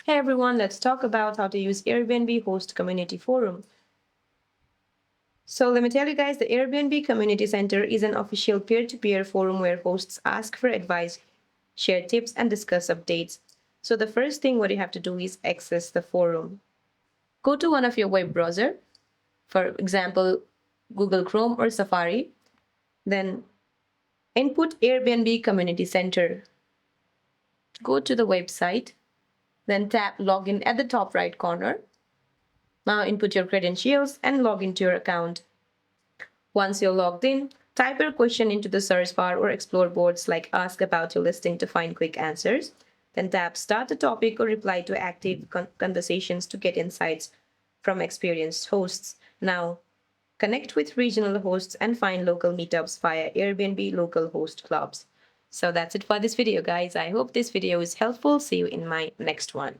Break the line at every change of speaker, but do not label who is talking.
Hey everyone, let's talk about how to use Airbnb Host Community Forum. So let me tell you guys, the Airbnb Community Center is an official peer-to-peer forum where hosts ask for advice, share tips, and discuss updates. So the first thing what you have to do is access the forum. Go to one of your web browser, for example, Google Chrome or Safari. Then input Airbnb Community Center. Go to the website, then tap Login at the top right corner. Now input your credentials and log into your account. Once you're logged in, type your question into the search bar or explore boards like Ask About Your Listing to find quick answers. Then tap Start a Topic or Reply to active conversations to get insights from experienced hosts. Now, connect with regional hosts and find local meetups via Airbnb local host clubs. So that's it for this video, guys. I hope this video is helpful. See you in my next one.